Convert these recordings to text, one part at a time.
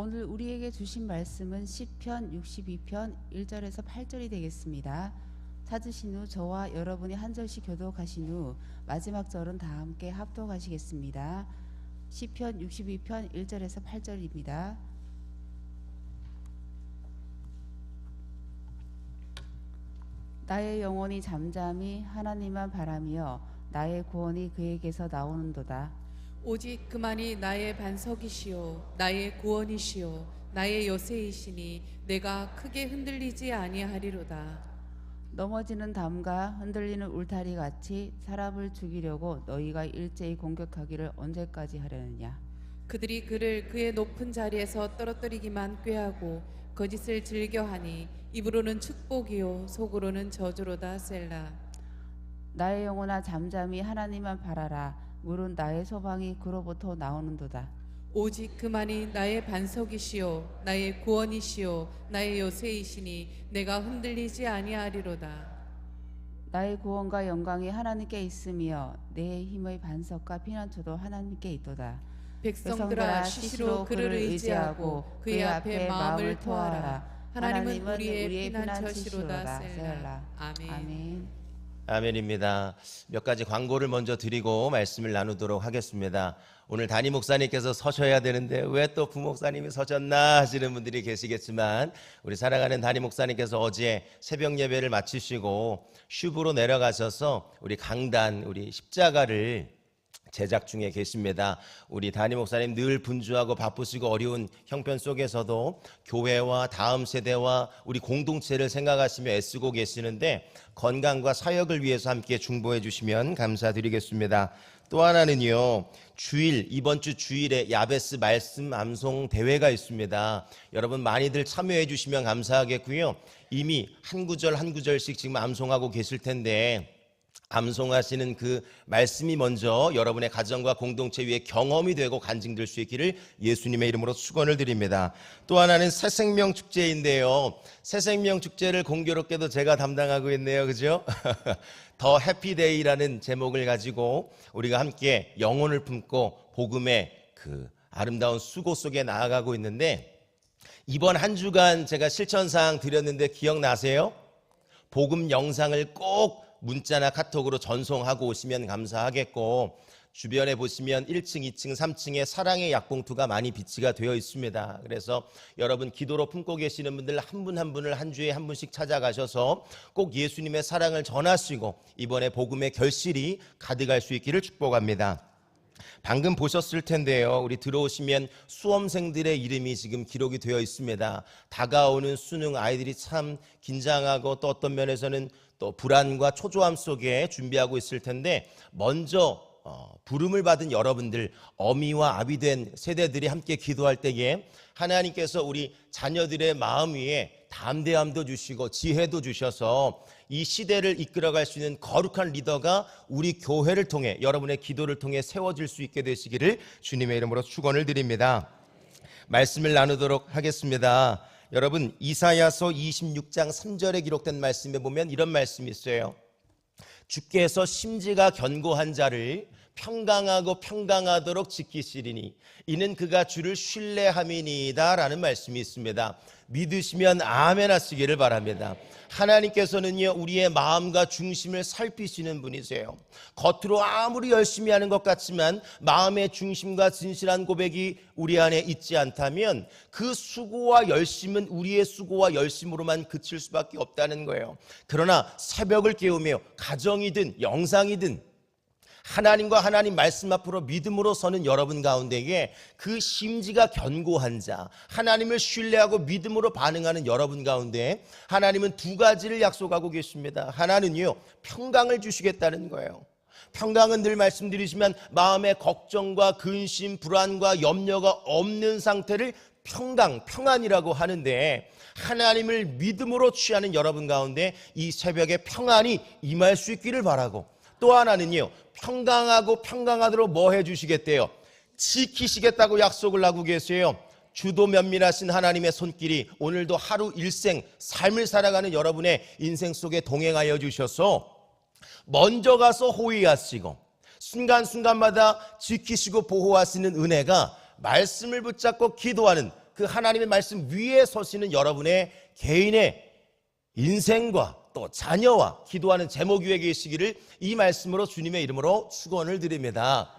오늘 우리에게 주신 말씀은 시편 62편 1절에서 8절이 되겠습니다. 찾으신 후 저와 여러분이 한 절씩 교독하신 후 마지막 절은 다 함께 합독하시겠습니다. 시편 62편 1절에서 8절입니다. 나의 영혼이 잠잠히 하나님만 바라며 나의 구원이 그에게서 나오는도다. 오직 그만이 나의 반석이시요 나의 구원이시요 나의 요새이시니 내가 크게 흔들리지 아니하리로다. 넘어지는 담과 흔들리는 울타리 같이 사람을 죽이려고 너희가 일제히 공격하기를 언제까지 하려느냐. 그들이 그를 그의 높은 자리에서 떨어뜨리기만 꾀하고 거짓을 즐겨하니 입으로는 축복이요 속으로는 저주로다. 셀라. 나의 영혼아 잠잠히 하나님만 바라라. 물은 나의 소망이 그로부터 나오는도다. 오직 그만이 나의 반석이시요 나의 구원이시요 나의 요새이시니 내가 흔들리지 아니하리로다. 나의 구원과 영광이 하나님께 있으며 내 힘의 반석과 피난처도 하나님께 있도다. 백성들아 시시로 그를 의지하고 그의 앞에 마음을 토하라. 하나님은 우리의 피난처시로다. 셀라. 아멘. 아멘. 아멘입니다. 몇 가지 광고를 먼저 드리고 말씀을 나누도록 하겠습니다. 오늘 담임 목사님께서 서셔야 되는데 왜 또 부목사님이 서셨나 하시는 분들이 계시겠지만, 우리 사랑하는 담임 목사님께서 어제 새벽 예배를 마치시고 슈브로 내려가셔서 우리 강단, 우리 십자가를 제작 중에 계십니다. 우리 담임 목사님 늘 분주하고 바쁘시고 어려운 형편 속에서도 교회와 다음 세대와 우리 공동체를 생각하시며 애쓰고 계시는데, 건강과 사역을 위해서 함께 중보해 주시면 감사드리겠습니다. 또 하나는요, 이번 주 주일에 야베스 말씀 암송 대회가 있습니다. 여러분 많이들 참여해 주시면 감사하겠고요. 이미 한 구절 한 구절씩 지금 암송하고 계실 텐데, 암송하시는 그 말씀이 먼저 여러분의 가정과 공동체 위에 경험이 되고 간증될 수 있기를 예수님의 이름으로 축원을 드립니다. 또 하나는 새생명 축제인데요. 새생명 축제를 공교롭게도 제가 담당하고 있네요. 그죠? 더 해피데이라는 제목을 가지고 우리가 함께 영혼을 품고 복음의 그 아름다운 수고 속에 나아가고 있는데, 이번 한 주간 제가 실천사항 드렸는데 기억나세요? 복음 영상을 꼭 문자나 카톡으로 전송하고 오시면 감사하겠고, 주변에 보시면 1층, 2층, 3층에 사랑의 약봉투가 많이 비치가 되어 있습니다. 그래서 여러분 기도로 품고 계시는 분들 한 분 한 분을 한 주에 한 분씩 찾아가셔서 꼭 예수님의 사랑을 전하시고 이번에 복음의 결실이 가득할 수 있기를 축복합니다. 방금 보셨을 텐데요, 우리 들어오시면 수험생들의 이름이 지금 기록이 되어 있습니다. 다가오는 수능, 아이들이 참 긴장하고 또 어떤 면에서는 또 불안과 초조함 속에 준비하고 있을 텐데, 먼저 부름을 받은 여러분들, 어미와 아비 된 세대들이 함께 기도할 때에 하나님께서 우리 자녀들의 마음 위에 담대함도 주시고 지혜도 주셔서 이 시대를 이끌어갈 수 있는 거룩한 리더가 우리 교회를 통해, 여러분의 기도를 통해 세워질 수 있게 되시기를 주님의 이름으로 축원을 드립니다. 말씀을 나누도록 하겠습니다. 여러분, 이사야서 26장 3절에 기록된 말씀에 보면 이런 말씀이 있어요. 주께서 심지가 견고한 자를 평강하고 평강하도록 지키시리니 이는 그가 주를 신뢰함이니이다 라는 말씀이 있습니다. 믿으시면 아멘 하시기를 바랍니다. 하나님께서는요, 우리의 마음과 중심을 살피시는 분이세요. 겉으로 아무리 열심히 하는 것 같지만 마음의 중심과 진실한 고백이 우리 안에 있지 않다면 그 수고와 열심은 우리의 수고와 열심으로만 그칠 수밖에 없다는 거예요. 그러나 새벽을 깨우며 가정이든 영상이든 하나님과 하나님 말씀 앞으로 믿음으로 서는 여러분 가운데에 그 심지가 견고한 자, 하나님을 신뢰하고 믿음으로 반응하는 여러분 가운데 하나님은 두 가지를 약속하고 계십니다. 하나는요, 평강을 주시겠다는 거예요. 평강은 늘 말씀드리지만 마음의 걱정과 근심, 불안과 염려가 없는 상태를 평안이라고 하는데, 하나님을 믿음으로 취하는 여러분 가운데 이 새벽에 평안이 임할 수 있기를 바라고, 또 하나는요, 평강하고 평강하도록 뭐 해주시겠대요? 지키시겠다고 약속을 하고 계세요. 주도 면밀하신 하나님의 손길이 오늘도 하루 일생 삶을 살아가는 여러분의 인생 속에 동행하여 주셔서 먼저 가서 호위하시고 순간순간마다 지키시고 보호하시는 은혜가 말씀을 붙잡고 기도하는 그 하나님의 말씀 위에 서시는 여러분의 개인의 인생과 또 자녀와 기도하는 제목 위에 계시기를 이 말씀으로 주님의 이름으로 축원을 드립니다.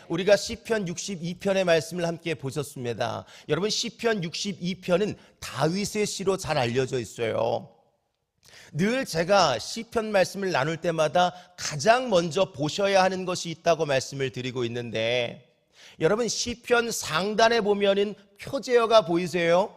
우리가 시편 62편의 말씀을 함께 보셨습니다. 여러분, 시편 62편은 다윗의 시로 잘 알려져 있어요. 늘 제가 시편 말씀을 나눌 때마다 가장 먼저 보셔야 하는 것이 있다고 말씀을 드리고 있는데, 여러분, 시편 상단에 보면은 표제어가 보이세요?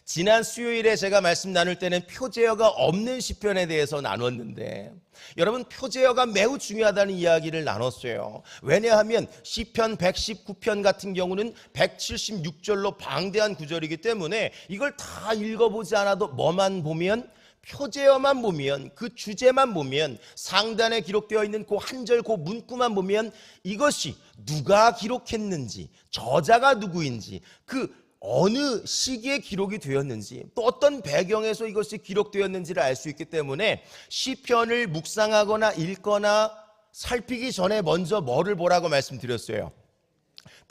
지난 수요일에 제가 말씀 나눌 때는 표제어가 없는 시편에 대해서 나눴는데, 여러분, 표제어가 매우 중요하다는 이야기를 나눴어요. 왜냐하면 시편 119편 같은 경우는 176절로 방대한 구절이기 때문에 이걸 다 읽어보지 않아도 뭐만 보면, 표제어만 보면, 그 주제만 보면, 상단에 기록되어 있는 그 한 절 그 문구만 보면 이것이 누가 기록했는지, 저자가 누구인지, 그 어느 시기에 기록이 되었는지, 또 어떤 배경에서 이것이 기록되었는지를 알 수 있기 때문에 시편을 묵상하거나 읽거나 살피기 전에 먼저 뭐를 보라고 말씀드렸어요?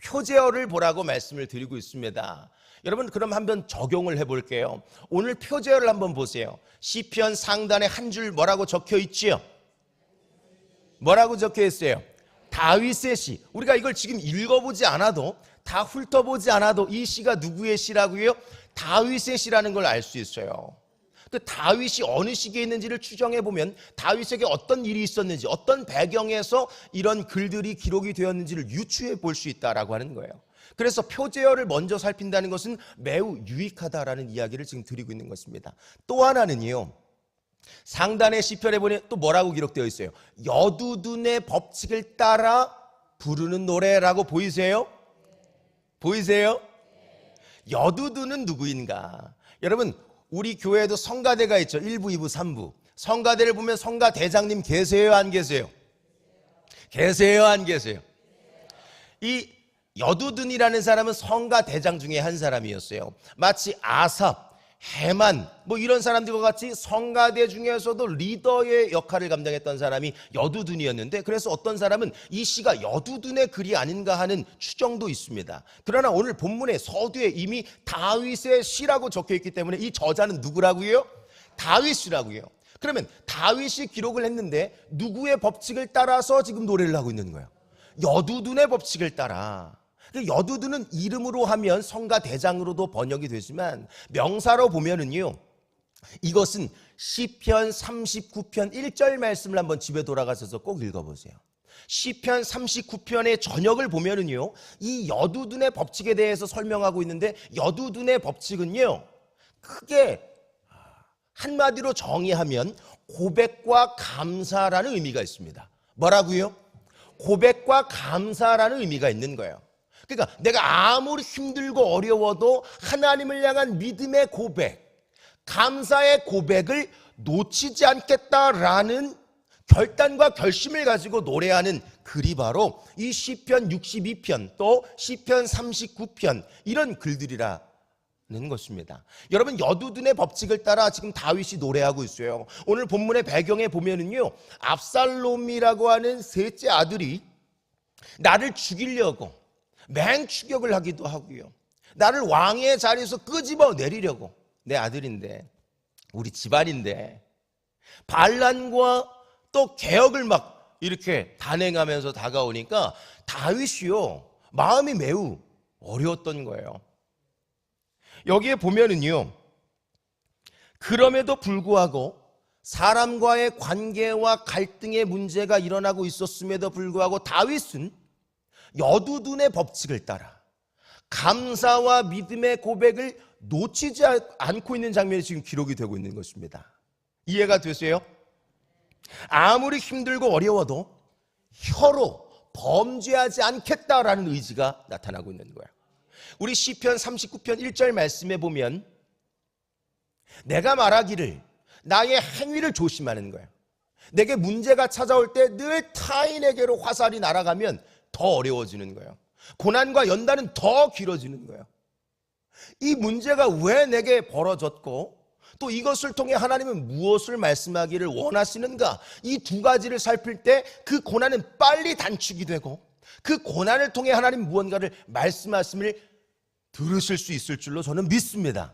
표제어를 보라고 말씀을 드리고 있습니다. 여러분, 그럼 한번 적용을 해볼게요. 오늘 표제어를 한번 보세요. 시편 상단에 한 줄 뭐라고 적혀 있지요? 뭐라고 적혀 있어요? 다윗의 시. 우리가 이걸 지금 읽어보지 않아도, 다 훑어보지 않아도 이 시가 누구의 시라고요? 다윗의 시라는 걸 알 수 있어요. 그 다윗이 어느 시기에 있는지를 추정해보면 다윗에게 어떤 일이 있었는지, 어떤 배경에서 이런 글들이 기록이 되었는지를 유추해 볼 수 있다라고 하는 거예요. 그래서 표제어를 먼저 살핀다는 것은 매우 유익하다라는 이야기를 지금 드리고 있는 것입니다. 또 하나는요, 상단의 시편에 보니 또 뭐라고 기록되어 있어요? 여두둔의 법칙을 따라 부르는 노래라고 보이세요? 보이세요? 여두둔은 누구인가? 여러분, 우리 교회에도 성가대가 있죠. 1부, 2부, 3부. 성가대를 보면 성가대장님 계세요, 안 계세요? 계세요, 안 계세요? 이 여두둔이라는 사람은 성가대장 중에 한 사람이었어요. 마치 아삽, 해만 뭐 이런 사람들과 같이 성가대 중에서도 리더의 역할을 감당했던 사람이 여두둔이었는데, 그래서 어떤 사람은 이 시가 여두둔의 글이 아닌가 하는 추정도 있습니다. 그러나 오늘 본문의 서두에 이미 다윗의 시라고 적혀있기 때문에 이 저자는 누구라고요? 다윗이라고요. 그러면 다윗이 기록을 했는데 누구의 법칙을 따라서 지금 노래를 하고 있는 거예요? 여두둔의 법칙을 따라. 여두둔은 이름으로 하면 성가대장으로도 번역이 되지만 명사로 보면은요, 이것은 시편 39편 1절 말씀을 한번 집에 돌아가셔서 꼭 읽어보세요. 시편 39편의 전역을 보면은요, 이 여두둔의 법칙에 대해서 설명하고 있는데, 여두둔의 법칙은요, 크게 한마디로 정의하면 고백과 감사라는 의미가 있습니다. 뭐라고요? 고백과 감사라는 의미가 있는 거예요. 그러니까 내가 아무리 힘들고 어려워도 하나님을 향한 믿음의 고백, 감사의 고백을 놓치지 않겠다라는 결단과 결심을 가지고 노래하는 글이 바로 이 시편 62편 또 시편 39편 이런 글들이라는 것입니다. 여러분, 여두둔의 법칙을 따라 지금 다윗이 노래하고 있어요. 오늘 본문의 배경에 보면은요, 압살롬이라고 하는 셋째 아들이 나를 죽이려고 맹추격을 하기도 하고요, 나를 왕의 자리에서 끄집어 내리려고, 내 아들인데 우리 집안인데 반란과 또 개혁을 막 이렇게 단행하면서 다가오니까 다윗이요, 마음이 매우 어려웠던 거예요. 여기에 보면은요, 그럼에도 불구하고 사람과의 관계와 갈등의 문제가 일어나고 있었음에도 불구하고 다윗은 여두둔의 법칙을 따라 감사와 믿음의 고백을 놓치지 않고 있는 장면이 지금 기록이 되고 있는 것입니다. 이해가 되세요? 아무리 힘들고 어려워도 혀로 범죄하지 않겠다라는 의지가 나타나고 있는 거예요. 우리 시편 39편 1절 말씀에 보면 내가 말하기를 나의 행위를 조심하는 거예요. 내게 문제가 찾아올 때 늘 타인에게로 화살이 날아가면 더 어려워지는 거예요. 고난과 연단은 더 길어지는 거예요. 이 문제가 왜 내게 벌어졌고 또 이것을 통해 하나님은 무엇을 말씀하기를 원하시는가, 이 두 가지를 살필 때 그 고난은 빨리 단축이 되고 그 고난을 통해 하나님 무언가를 말씀하심을 들으실 수 있을 줄로 저는 믿습니다.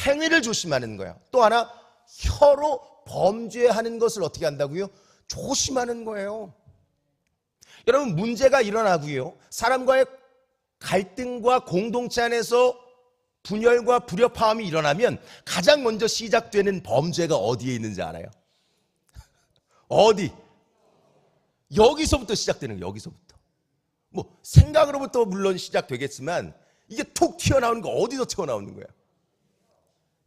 행위를 조심하는 거예요. 또 하나, 혀로 범죄하는 것을 어떻게 한다고요? 조심하는 거예요. 여러분, 문제가 일어나고요, 사람과의 갈등과 공동체 안에서 분열과 불협화음이 일어나면 가장 먼저 시작되는 범죄가 어디에 있는지 알아요? 어디? 여기서부터 시작되는 거예요. 여기서부터. 뭐 생각으로부터 물론 시작되겠지만 이게 툭 튀어나오는 거 어디서 튀어나오는 거예요?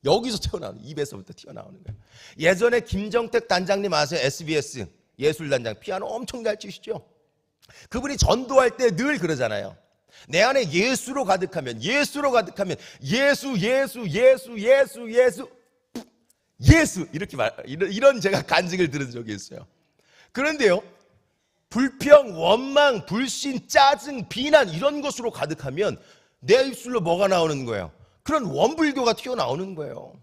여기서 튀어나오는, 입에서부터 튀어나오는 거예요. 예전에 김정택 단장님 아세요? SBS 예술단장, 피아노 엄청 잘 치시죠? 그분이 전도할 때 늘 그러잖아요. 내 안에 예수로 가득하면, 예수로 가득하면, 예수 이렇게 이런 제가 간증을 들은 적이 있어요. 그런데요, 불평, 원망, 불신, 짜증, 비난 이런 것으로 가득하면 내 입술로 뭐가 나오는 거예요? 그런 원불교가 튀어나오는 거예요.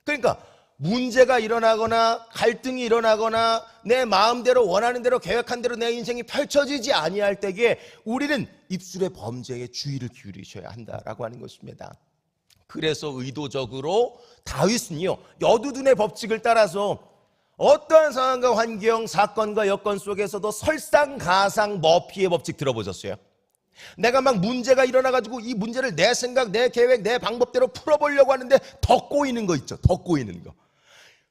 그러니까 문제가 일어나거나 갈등이 일어나거나 내 마음대로 원하는 대로 계획한 대로 내 인생이 펼쳐지지 아니할 때에 우리는 입술의 범죄에 주의를 기울이셔야 한다라고 하는 것입니다. 그래서 의도적으로 다윗은요, 여두둔의 법칙을 따라서 어떠한 상황과 환경, 사건과 여건 속에서도 설상가상 머피의 법칙 들어보셨어요? 내가 막 문제가 일어나가지고 이 문제를 내 생각, 내 계획, 내 방법대로 풀어보려고 하는데 더 꼬이는 거 있죠. 더 꼬이는 거.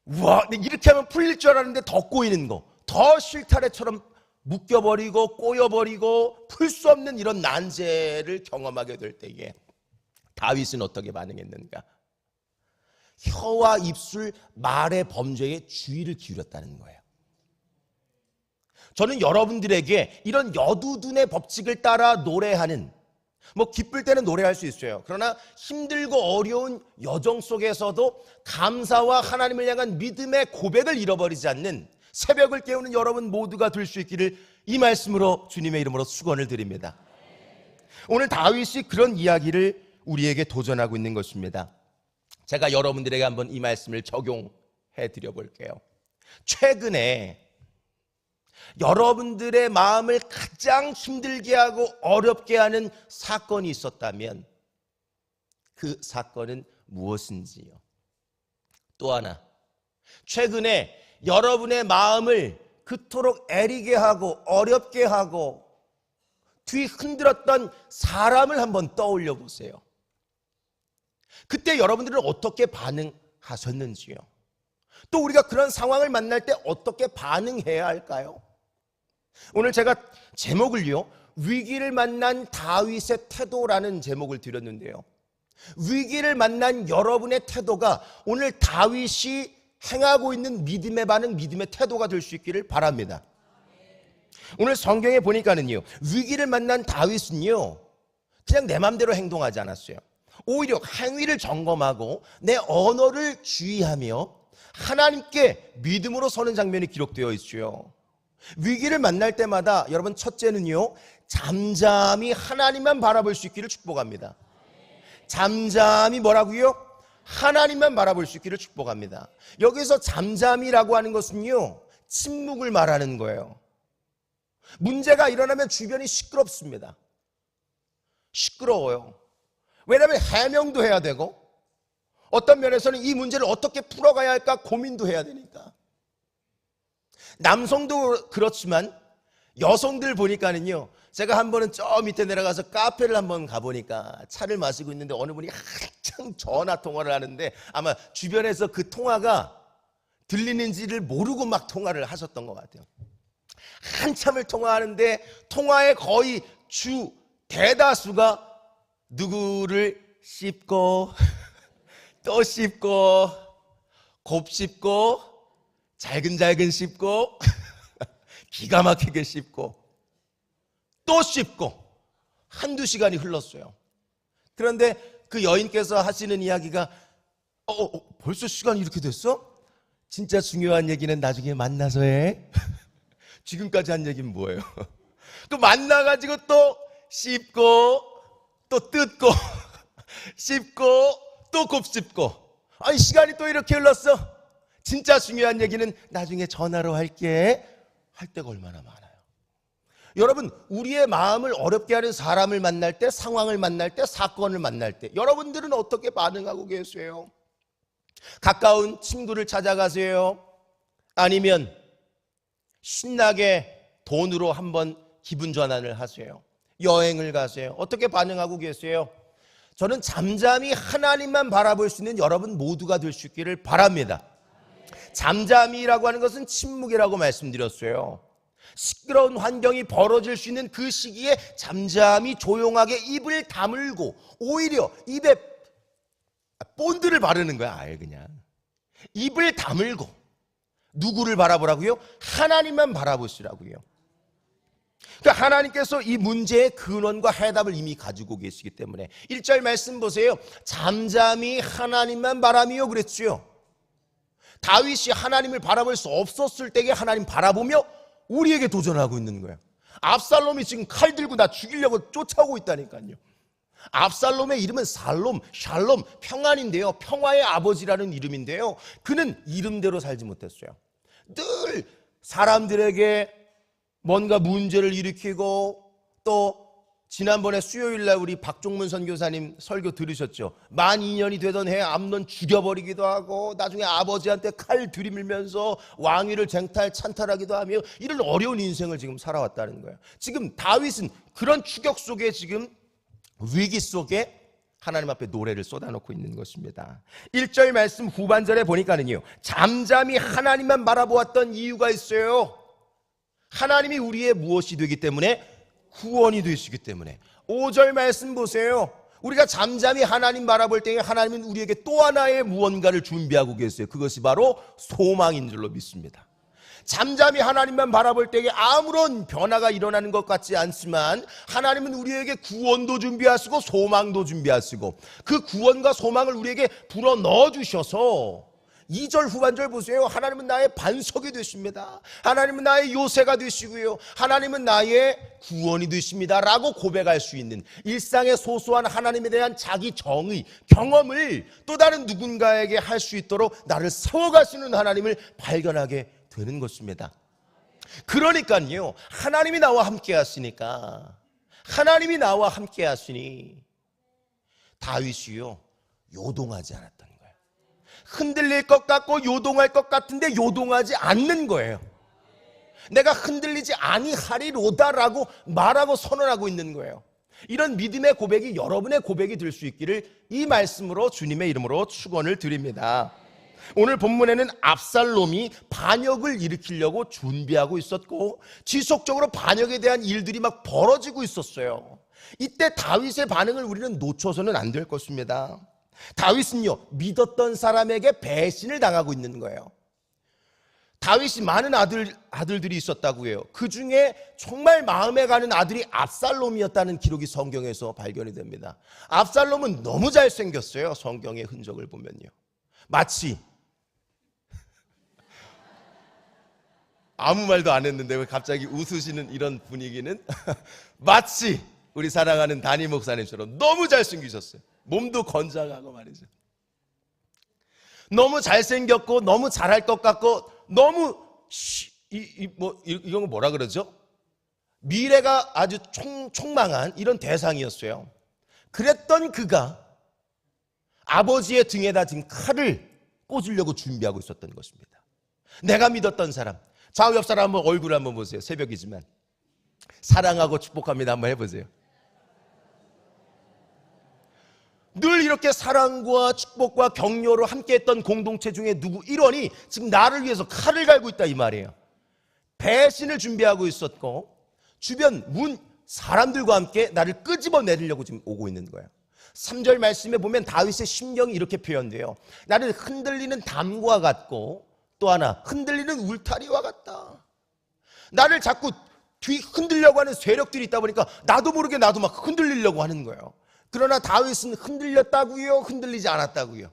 우와, 이렇게 하면 풀릴 줄 알았는데 더 꼬이는 거. 더 실타래처럼 묶여버리고 꼬여버리고 풀 수 없는 이런 난제를 경험하게 될 때에 다윗은 어떻게 반응했는가? 혀와 입술, 말의 범죄에 주의를 기울였다는 거예요. 저는 여러분들에게 이런 여두둔의 법칙을 따라 노래하는, 뭐 기쁠 때는 노래할 수 있어요. 그러나 힘들고 어려운 여정 속에서도 감사와 하나님을 향한 믿음의 고백을 잃어버리지 않는 새벽을 깨우는 여러분 모두가 될 수 있기를 이 말씀으로 주님의 이름으로 축원을 드립니다. 오늘 다윗이 그런 이야기를 우리에게 도전하고 있는 것입니다. 제가 여러분들에게 한번 이 말씀을 적용해 드려 볼게요. 최근에 여러분들의 마음을 가장 힘들게 하고 어렵게 하는 사건이 있었다면 그 사건은 무엇인지요? 또 하나, 최근에 여러분의 마음을 그토록 애리게 하고 어렵게 하고 뒤흔들었던 사람을 한번 떠올려 보세요. 그때 여러분들은 어떻게 반응하셨는지요? 또 우리가 그런 상황을 만날 때 어떻게 반응해야 할까요? 오늘 제가 제목을요, 위기를 만난 다윗의 태도라는 제목을 드렸는데요, 위기를 만난 여러분의 태도가 오늘 다윗이 행하고 있는 믿음의 반응, 믿음의 태도가 될 수 있기를 바랍니다. 오늘 성경에 보니까는요, 위기를 만난 다윗은요, 그냥 내 맘대로 행동하지 않았어요. 오히려 행위를 점검하고 내 언어를 주의하며 하나님께 믿음으로 서는 장면이 기록되어 있죠. 위기를 만날 때마다 여러분, 첫째는요, 잠잠히 하나님만 바라볼 수 있기를 축복합니다. 잠잠히 뭐라고요? 하나님만 바라볼 수 있기를 축복합니다. 여기서 잠잠이라고 하는 것은요, 침묵을 말하는 거예요. 문제가 일어나면 주변이 시끄럽습니다. 시끄러워요. 왜냐하면 해명도 해야 되고 어떤 면에서는 이 문제를 어떻게 풀어가야 할까 고민도 해야 되니까. 남성도 그렇지만 여성들 보니까는요, 제가 한 번은 저 밑에 내려가서 카페를 한번 가보니까 차를 마시고 있는데 어느 분이 한창 전화 통화를 하는데 아마 주변에서 그 통화가 들리는지를 모르고 막 통화를 하셨던 것 같아요. 한참을 통화하는데 통화의 거의 주 대다수가 누구를 씹고 또 씹고 곱씹고 잘근잘근 씹고 기가 막히게 씹고 또 씹고 한두 시간이 흘렀어요. 그런데 그 여인께서 하시는 이야기가 벌써 시간이 이렇게 됐어? 진짜 중요한 얘기는 나중에 만나서 해. 지금까지 한 얘기는 뭐예요? 그 만나가지고 또 씹고 또 뜯고 씹고 또 곱씹고, 아니 시간이 또 이렇게 흘렀어. 진짜 중요한 얘기는 나중에 전화로 할게 할 때가 얼마나 많아요. 여러분, 우리의 마음을 어렵게 하는 사람을 만날 때, 상황을 만날 때, 사건을 만날 때 여러분들은 어떻게 반응하고 계세요? 가까운 친구를 찾아가세요? 아니면 신나게 돈으로 한번 기분 전환을 하세요? 여행을 가세요? 어떻게 반응하고 계세요? 저는 잠잠히 하나님만 바라볼 수 있는 여러분 모두가 될 수 있기를 바랍니다. 잠잠이라고 하는 것은 침묵이라고 말씀드렸어요. 시끄러운 환경이 벌어질 수 있는 그 시기에 잠잠히 조용하게 입을 다물고 오히려 입에 본드를 바르는 거야. 아예 그냥 입을 다물고 누구를 바라보라고요? 하나님만 바라보시라고요. 그러니까 하나님께서 이 문제의 근원과 해답을 이미 가지고 계시기 때문에 1절 말씀 보세요. 잠잠히 하나님만 바라며 그랬죠. 다윗이 하나님을 바라볼 수 없었을 때에 하나님 바라보며 우리에게 도전하고 있는 거예요. 압살롬이 지금 칼 들고 나 죽이려고 쫓아오고 있다니까요. 압살롬의 이름은 살롬, 샬롬, 평안인데요. 평화의 아버지라는 이름인데요. 그는 이름대로 살지 못했어요. 늘 사람들에게 뭔가 문제를 일으키고, 또 지난번에 수요일날 우리 박종문 선교사님 설교 들으셨죠? 만 2년이 되던 해에 암논 죽여버리기도 하고, 나중에 아버지한테 칼 들이밀면서 왕위를 찬탈하기도 하며 이런 어려운 인생을 지금 살아왔다는 거예요. 지금 다윗은 그런 추격 속에, 지금 위기 속에 하나님 앞에 노래를 쏟아놓고 있는 것입니다. 1절 말씀 후반절에 보니까는요, 잠잠히 하나님만 바라보았던 이유가 있어요. 하나님이 우리의 무엇이 되기 때문에? 구원이 되시기 때문에. 5절 말씀 보세요. 우리가 잠잠히 하나님 바라볼 때에 하나님은 우리에게 또 하나의 무언가를 준비하고 계세요. 그것이 바로 소망인 줄로 믿습니다. 잠잠히 하나님만 바라볼 때에 아무런 변화가 일어나는 것 같지 않지만 하나님은 우리에게 구원도 준비하시고 소망도 준비하시고, 그 구원과 소망을 우리에게 불어넣어 주셔서 2절 후반절 보세요. 하나님은 나의 반석이 되십니다. 하나님은 나의 요새가 되시고요, 하나님은 나의 구원이 되십니다 라고 고백할 수 있는, 일상의 소소한 하나님에 대한 자기 정의, 경험을 또 다른 누군가에게 할 수 있도록 나를 세워가시는 하나님을 발견하게 되는 것입니다. 그러니까요, 하나님이 나와 함께 하시니까, 하나님이 나와 함께 하시니 다윗이요, 요동하지 않았다는 거예요. 흔들릴 것 같고 요동할 것 같은데 요동하지 않는 거예요. 내가 흔들리지 아니하리로다라고 말하고 선언하고 있는 거예요. 이런 믿음의 고백이 여러분의 고백이 될 수 있기를 이 말씀으로 주님의 이름으로 축원을 드립니다. 오늘 본문에는 압살롬이 반역을 일으키려고 준비하고 있었고, 지속적으로 반역에 대한 일들이 막 벌어지고 있었어요. 이때 다윗의 반응을 우리는 놓쳐서는 안 될 것입니다. 다윗은요, 믿었던 사람에게 배신을 당하고 있는 거예요. 다윗이 많은 아들들이 있었다고 해요. 그 중에 정말 마음에 가는 아들이 압살롬이었다는 기록이 성경에서 발견이 됩니다. 압살롬은 너무 잘생겼어요. 성경의 흔적을 보면요, 마치 아무 말도 안 했는데 왜 갑자기 웃으시는 이런 분위기는 마치 우리 사랑하는 담임 목사님처럼 너무 잘생기셨어요. 몸도 건장하고 말이죠. 너무 잘생겼고 너무 잘할 것 같고 너무 이런 거 뭐라 그러죠? 미래가 아주 촉망한 이런 대상이었어요. 그랬던 그가 아버지의 등에다 지금 칼을 꽂으려고 준비하고 있었던 것입니다. 내가 믿었던 사람, 좌우 옆 사람 한번 얼굴 한번 보세요. 새벽이지만 사랑하고 축복합니다 한번 해보세요. 늘 이렇게 사랑과 축복과 격려로 함께했던 공동체 중에 누구 일원이 지금 나를 위해서 칼을 갈고 있다 이 말이에요. 배신을 준비하고 있었고 주변 사람들과 함께 나를 끄집어내려고 지금 오고 있는 거예요. 3절 말씀에 보면 다윗의 심경이 이렇게 표현돼요. 나는 흔들리는 담과 같고 또 하나 흔들리는 울타리와 같다. 나를 자꾸 흔들려고 하는 세력들이 있다 보니까 나도 모르게 나도 막 흔들리려고 하는 거예요. 그러나 다윗은 흔들렸다고요? 흔들리지 않았다고요?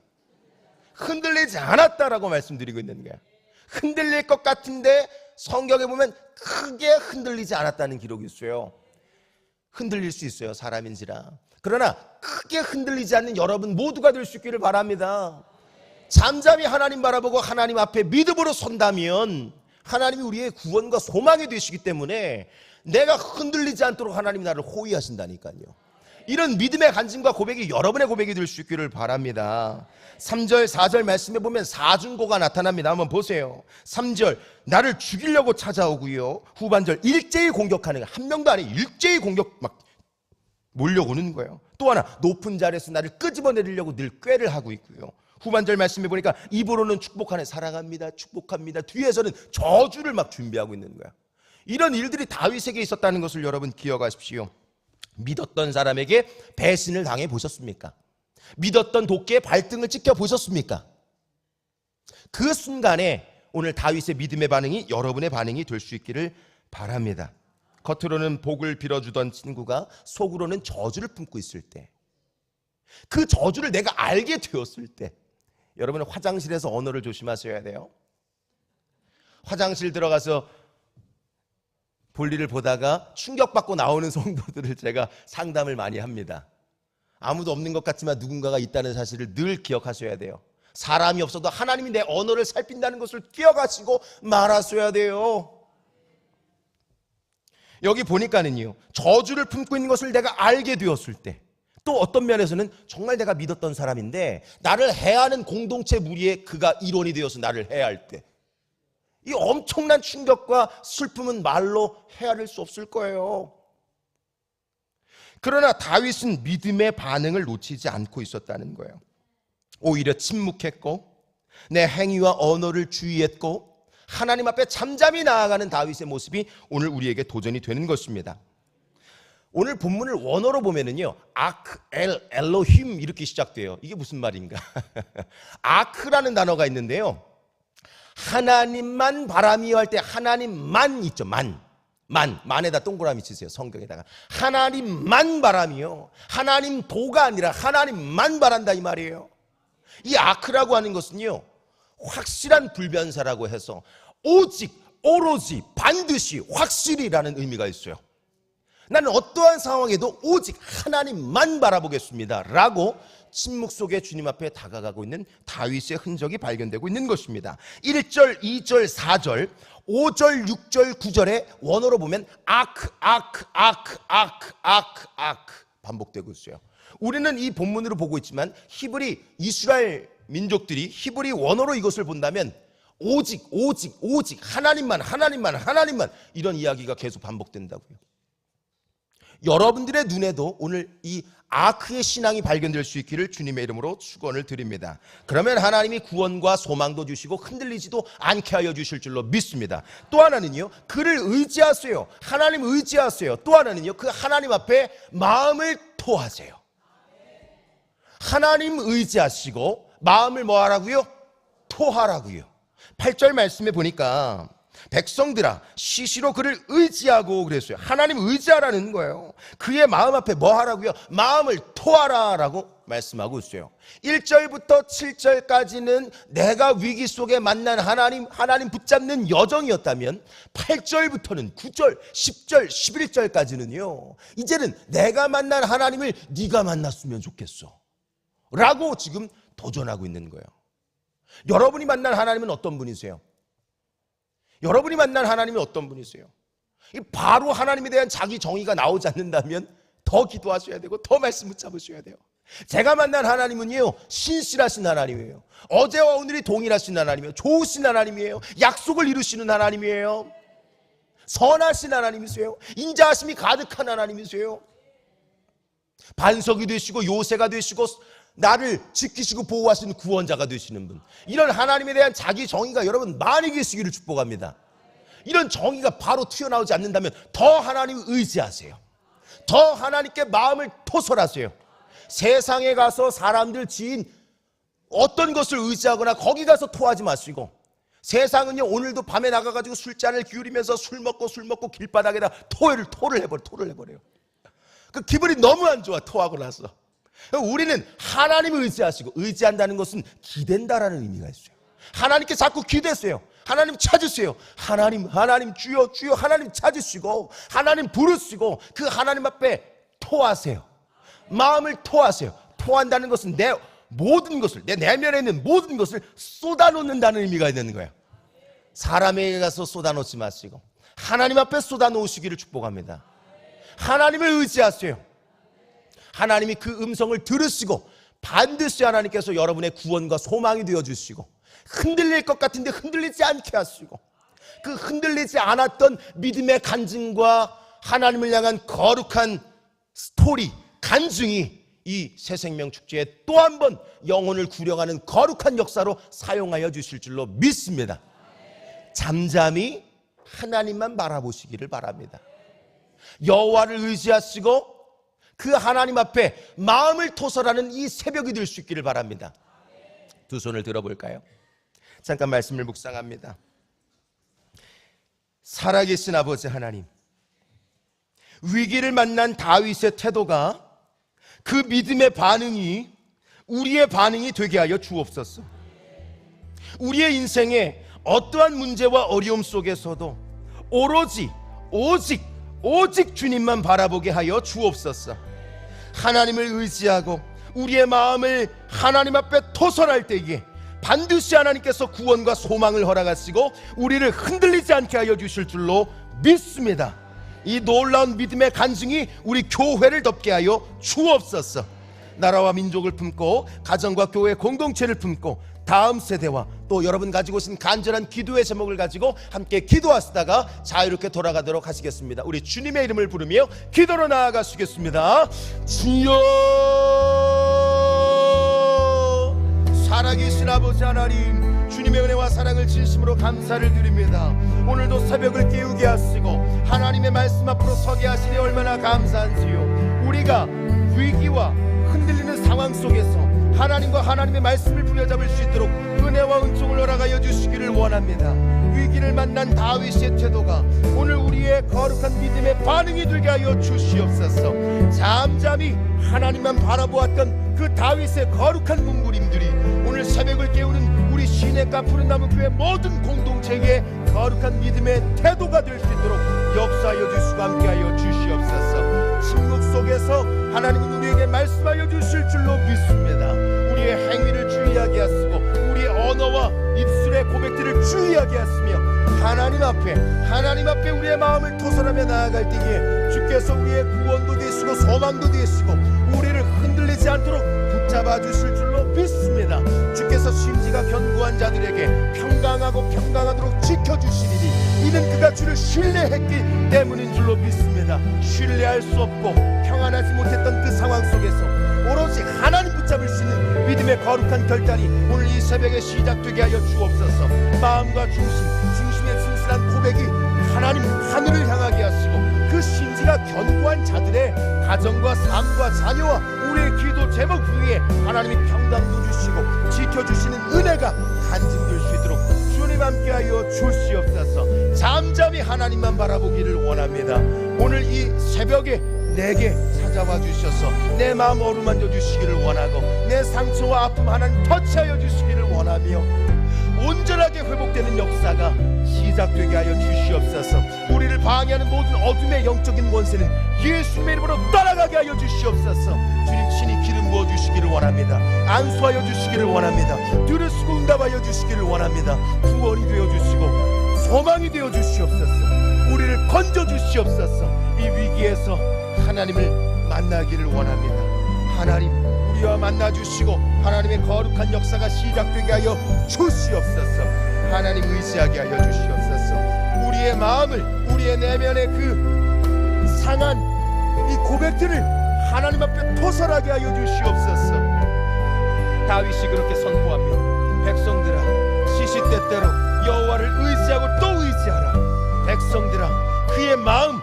흔들리지 않았다라고 말씀드리고 있는 거예요. 흔들릴 것 같은데 성경에 보면 크게 흔들리지 않았다는 기록이 있어요. 흔들릴 수 있어요, 사람인지라. 그러나 크게 흔들리지 않는 여러분 모두가 될 수 있기를 바랍니다. 잠잠히 하나님 바라보고 하나님 앞에 믿음으로 선다면 하나님이 우리의 구원과 소망이 되시기 때문에 내가 흔들리지 않도록 하나님이 나를 호위하신다니까요. 이런 믿음의 간증과 고백이 여러분의 고백이 될 수 있기를 바랍니다. 3절 4절 말씀에 보면 사중고가 나타납니다. 한번 보세요. 3절 나를 죽이려고 찾아오고요. 후반절 일제히 공격하는 거예요. 한 명도 아니에요. 일제히 공격 막 몰려오는 거예요. 또 하나 높은 자리에서 나를 끄집어내리려고 늘 꾀를 하고 있고요. 후반절 말씀해 보니까 입으로는 축복하네, 사랑합니다, 축복합니다. 뒤에서는 저주를 막 준비하고 있는 거야. 이런 일들이 다윗에게 있었다는 것을 여러분 기억하십시오. 믿었던 사람에게 배신을 당해 보셨습니까? 믿었던 도끼에 발등을 찍혀 보셨습니까? 그 순간에 오늘 다윗의 믿음의 반응이 여러분의 반응이 될 수 있기를 바랍니다. 겉으로는 복을 빌어주던 친구가 속으로는 저주를 품고 있을 때, 그 저주를 내가 알게 되었을 때, 여러분은 화장실에서 언어를 조심하셔야 돼요. 화장실 들어가서 볼일을 보다가 충격받고 나오는 성도들을 제가 상담을 많이 합니다. 아무도 없는 것 같지만 누군가가 있다는 사실을 늘 기억하셔야 돼요. 사람이 없어도 하나님이 내 언어를 살핀다는 것을 기억하시고 말하셔야 돼요. 여기 보니까는요, 저주를 품고 있는 것을 내가 알게 되었을 때, 또 어떤 면에서는 정말 내가 믿었던 사람인데 나를 해하는 공동체 무리에 그가 일원이 되어서 나를 해할 때, 이 엄청난 충격과 슬픔은 말로 헤아릴 수 없을 거예요. 그러나 다윗은 믿음의 반응을 놓치지 않고 있었다는 거예요. 오히려 침묵했고 내 행위와 언어를 주의했고 하나님 앞에 잠잠히 나아가는 다윗의 모습이 오늘 우리에게 도전이 되는 것입니다. 오늘 본문을 원어로 보면은요, 아크 엘 엘로힘 이렇게 시작돼요. 이게 무슨 말인가? 아크라는 단어가 있는데요, 하나님만 바람이여 할 때 하나님만 있죠. 만에다 동그라미 치세요. 성경에다가 하나님만 바람이요, 하나님 도가 아니라 하나님만 바란다 이 말이에요. 이 아크라고 하는 것은요, 확실한 불변사라고 해서 오직, 오로지, 반드시, 확실히라는 의미가 있어요. 나는 어떠한 상황에도 오직 하나님만 바라보겠습니다 라고 침묵 속에 주님 앞에 다가가고 있는 다윗의 흔적이 발견되고 있는 것입니다. 1절, 2절, 4절, 5절, 6절, 9절에 원어로 보면 아크 반복되고 있어요. 우리는 이 본문으로 보고 있지만 히브리 이스라엘 민족들이 히브리 원어로 이것을 본다면 오직 하나님만 이런 이야기가 계속 반복된다고요. 여러분들의 눈에도 오늘 이 아크의 신앙이 발견될 수 있기를 주님의 이름으로 축원을 드립니다. 그러면 하나님이 구원과 소망도 주시고 흔들리지도 않게 하여 주실 줄로 믿습니다. 또 하나는요, 그를 의지하세요. 하나님 의지하세요. 또 하나는요, 그 하나님 앞에 마음을 토하세요. 하나님 의지하시고 마음을 뭐 하라고요? 토하라고요. 8절 말씀에 보니까 백성들아 시시로 그를 의지하고 그랬어요. 하나님 의지하라는 거예요. 그의 마음 앞에 뭐 하라고요? 마음을 토하라 라고 말씀하고 있어요. 1절부터 7절까지는 내가 위기 속에 만난 하나님 붙잡는 여정이었다면 8절부터는 9절, 10절, 11절까지는요, 이제는 내가 만난 하나님을 네가 만났으면 좋겠어 라고 지금 도전하고 있는 거예요. 여러분이 만난 하나님은 어떤 분이세요? 여러분이 만난 하나님은 어떤 분이세요? 바로 하나님에 대한 자기 정의가 나오지 않는다면 더 기도하셔야 되고 더 말씀 붙잡으셔야 돼요. 제가 만난 하나님은요, 신실하신 하나님이에요. 어제와 오늘이 동일하신 하나님이에요. 좋으신 하나님이에요. 약속을 이루시는 하나님이에요. 선하신 하나님이세요. 인자하심이 가득한 하나님이세요. 반석이 되시고 요새가 되시고 나를 지키시고 보호하시는 구원자가 되시는 분, 이런 하나님에 대한 자기 정의가 여러분 많이 계시기를 축복합니다. 이런 정의가 바로 튀어나오지 않는다면 더 하나님 의지하세요. 더 하나님께 마음을 토설하세요. 세상에 가서 사람들 지은 어떤 것을 의지하거나 거기 가서 토하지 마시고, 세상은요 오늘도 밤에 나가가지고 술잔을 기울이면서 술 먹고 길바닥에다 토를 해버려요. 그 기분이 너무 안 좋아, 토하고 나서. 우리는 하나님을 의지하시고, 의지한다는 것은 기댄다라는 의미가 있어요. 하나님께 자꾸 기대세요. 하나님 찾으세요. 하나님 주여 하나님 찾으시고 하나님 부르시고 그 하나님 앞에 토하세요. 마음을 토하세요. 토한다는 것은 내 모든 것을, 내 내면에 있는 모든 것을 쏟아놓는다는 의미가 있는 거예요. 사람에게 가서 쏟아놓지 마시고 하나님 앞에 쏟아놓으시기를 축복합니다. 하나님을 의지하세요. 하나님이 그 음성을 들으시고 반드시 하나님께서 여러분의 구원과 소망이 되어주시고, 흔들릴 것 같은데 흔들리지 않게 하시고, 그 흔들리지 않았던 믿음의 간증과 하나님을 향한 거룩한 스토리, 간증이 이 새생명 축제에 또 한 번 영혼을 구령하는 거룩한 역사로 사용하여 주실 줄로 믿습니다. 잠잠히 하나님만 바라보시기를 바랍니다. 여호와를 의지하시고 그 하나님 앞에 마음을 토설하는 이 새벽이 될 수 있기를 바랍니다. 두 손을 들어볼까요? 잠깐 말씀을 묵상합니다. 살아계신 아버지 하나님, 위기를 만난 다윗의 태도가, 그 믿음의 반응이 우리의 반응이 되게 하여 주옵소서. 우리의 인생에 어떠한 문제와 어려움 속에서도 오로지 오직 주님만 바라보게 하여 주옵소서. 하나님을 의지하고 우리의 마음을 하나님 앞에 토설할 때에 반드시 하나님께서 구원과 소망을 허락하시고 우리를 흔들리지 않게 하여 주실 줄로 믿습니다. 이 놀라운 믿음의 간증이 우리 교회를 덮게 하여 주옵소서. 나라와 민족을 품고 가정과 교회 공동체를 품고 다음 세대와 또 여러분 가지고 오신 간절한 기도의 제목을 가지고 함께 기도하시다가 자유롭게 돌아가도록 하시겠습니다. 우리 주님의 이름을 부르며 기도로 나아가시겠습니다. 주여, 살아계신 아버지 하나님, 주님의 은혜와 사랑을 진심으로 감사를 드립니다. 오늘도 새벽을 깨우게 하시고 하나님의 말씀 앞으로 서게 하시니 얼마나 감사한지요. 우리가 위기와 흔들리는 상황 속에서 하나님과 하나님의 말씀을 부여잡을 수 있도록 은혜와 은총을 허락하여 주시기를 원합니다. 위기를 만난 다윗의 태도가 오늘 우리의 거룩한 믿음의 반응이 되게 하여 주시옵소서. 잠잠히 하나님만 바라보았던 그 다윗의 거룩한 문구림들이 오늘 새벽을 깨우는 우리 시내가 푸른나무 교회 모든 공동체의 거룩한 믿음의 태도가 될 수 있도록 역사하여 주시고 함께하여 주시옵소서. 침묵 속에서 하나님은 우리에게 말씀하여 주실 줄로 믿습니다. 우리의 행위를 주의하게 하시고 우리의 언어와 입술의 고백들을 주의하게 하시며 하나님 앞에 우리의 마음을 토설하며 나아갈 때에 주께서 우리의 구원도 되시고 소망도 되시고 우리를 흔들리지 않도록 붙잡아 주실 줄로 믿습니다. 주께서 심지가 견고한 자들에게 평강하도록 지켜주시리니 이는 그가 주를 신뢰했기 때문인 줄로 믿습니다. 신뢰할 수 없고 평안하지 못했던 그 상황 속에서 오로지 하나님 붙잡을 수 있는 믿음의 거룩한 결단이 오늘 이 새벽에 시작되게 하여 주옵소서. 마음과 중심의 진실한 고백이 하나님 하늘을 향하게 하시고 그 심지가 견고한 자들의 가정과 삶과 자녀와 우리의 기도 제목 위에 하나님이 평강도 주시고 지켜주시는 은혜가 간증될 수 있도록 주님 함께하여 주시옵소서. 잠잠히 하나님만 바라보기를 원합니다. 오늘 이 새벽에 내게 찾아와 주셔서 내 마음 어루만져 주시기를 원하고 내 상처와 아픔 하나님 터치하여 주시기를 원하며 온전하게 회복되는 역사가 시작되게 하여 주시옵소서. 우리를 방해하는 모든 어둠의 영적인 원세는 예수님의 이름으로 떠나가게 하여 주시옵소서. 주님 친히 기름 부어 주시기를 원합니다. 안수하여 주시기를 원합니다. 들으시고 응답하여 주시기를 원합니다. 구원이 되어 주시고 소망이 되어 주시옵소서. 우리를 건져 주시옵소서. 이 위기에서 하나님을 만나기를 원합니다. 하나님 우리와 만나 주시고 하나님의 거룩한 역사가 시작되게 하여 주시옵소서. 하나님 의지하게 하여 주시옵소서. 우리의 마음을 우리의 내면의 그 상한 이 고백들을 하나님 앞에 토설하게 하여 주시옵소서. 다윗이 그렇게 선포합니다. 백성들아 시시때때로 여호와를 의지하고 또 의지하라. 백성들아 그의 마음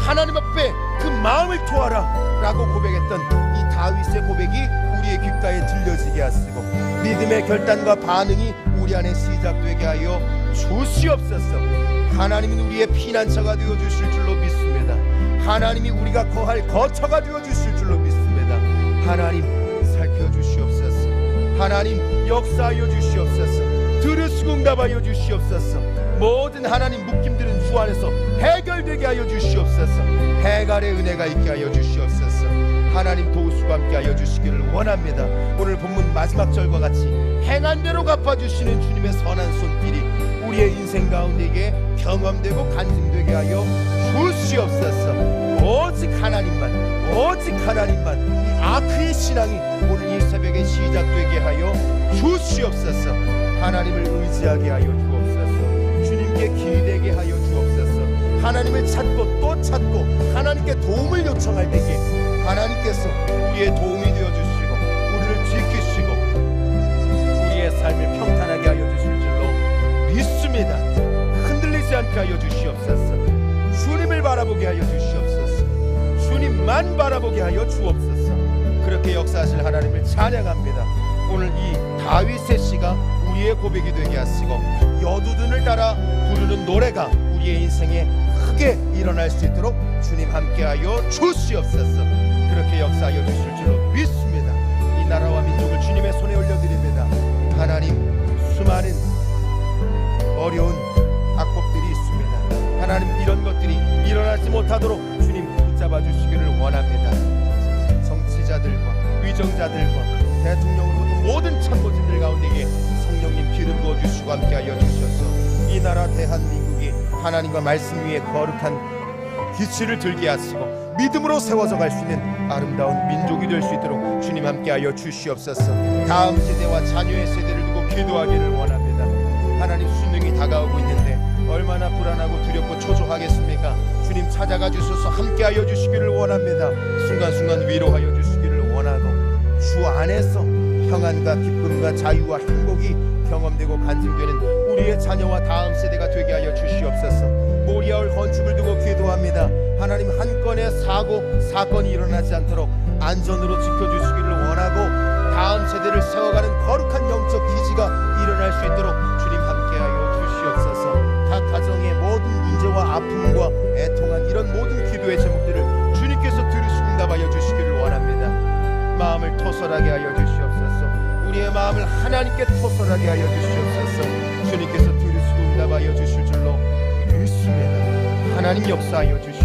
하나님 앞에 그 마음을 토하라 라고 고백했던 이 다윗의 고백이 우리의 귓가에 들려지게 하시고 믿음의 결단과 반응이 우리 안에 시작되게 하여 주시옵소서. 하나님은 우리의 피난처가 되어주실 줄로 믿습니다. 하나님이 우리가 거할 거처가 되어주실 줄로 믿습니다. 하나님 살펴주시옵소서. 하나님 역사하여 주시옵소서. 들으시고 응답하여 주시옵소서. 모든 하나님 묶임들은 주 안에서 해결되게 하여 주시옵소서. 해갈의 은혜가 있게 하여 주시옵소서. 하나님 도우시고 함께 하여 주시기를 원합니다. 오늘 본문 마지막 절과 같이 행한 대로 갚아주시는 주님의 선한 손길이 우리의 인생 가운데 이게 경험되고 간증되게 하여 주시옵소서. 오직 하나님만 이 아크의 신앙이 오늘 이 새벽에 시작되게 하여 주시옵소서. 하나님을 의지하게 하여 주옵소서. 주님께 기대게 하여 주옵소서. 하나님을 찾고 또 찾고 하나님께 도움을 요청할 때에 하나님께서 우리의 도움이 되어주시고 우리를 지키시고 우리의 삶을 평탄하게 하여 주실 줄로 믿습니다. 흔들리지 않게 하여 주시옵소서. 주님을 바라보게 하여 주시옵소서. 주님만 바라보게 하여 주옵소서. 그렇게 역사하실 하나님을 찬양합니다. 오늘 이 다윗의 시가 우리의 고백이 되게 하시고 여두둔을 따라 부르는 노래가 우리의 인생에 크게 일어날 수 있도록 주님 함께하여 주시옵소서. 그렇게 역사하여 주실 줄로 믿습니다. 이 나라와 민족을 주님의 손에 올려드립니다. 하나님, 수많은 어려운 악법들이 있습니다. 하나님, 이런 것들이 일어나지 못하도록 주님 붙잡아 주시기를 원합니다. 정치자들과 위정자들과 대통령으로부터 모든 참모진들 가운데에 성령님 기름 부어 주시고 함께하여 주셔서 이 나라 대한민국이 하나님과 말씀 위에 거룩한 기치를 들게 하시고 믿음으로 세워져 갈 수 있는 아름다운 민족이 될 수 있도록 주님 함께하여 주시옵소서. 다음 세대와 자녀의 세대를 두고 기도하기를 원합니다. 하나님, 수능이 다가오고 있는데 얼마나 불안하고 두렵고 초조하겠습니까? 주님 찾아가 주셔서 함께하여 주시기를 원합니다. 순간순간 위로하여 주시기를 원하고 주 안에서 평안과 기쁨과 자유와 행복이 경험되고 간증되는 우리의 자녀와 다음 세대가 되게 하여 주시옵소서. 모리아울 건축을 두고 기도합니다. 하나님, 한 건의 사건이 일어나지 않도록 안전으로 지켜주시기를 원하고 다음 세대를 세워가는 거룩한 영적 기지가 일어날 수 있도록 주님 함께하여 주시옵소서. 각 가정의 모든 문제와 아픔과 애통한 이런 모든 기도의 제목들을 주님께서 들으시고 응답하여 주시기를 원합니다. 마음을 토설하게 하여 주시옵소서. 우리의 마음을 하나님께 토설하게 하여 주시옵소서. 주님께서 들으시고 응답하여 주실 줄로 믿습니다. 하나님, 역사하여 주시옵소서.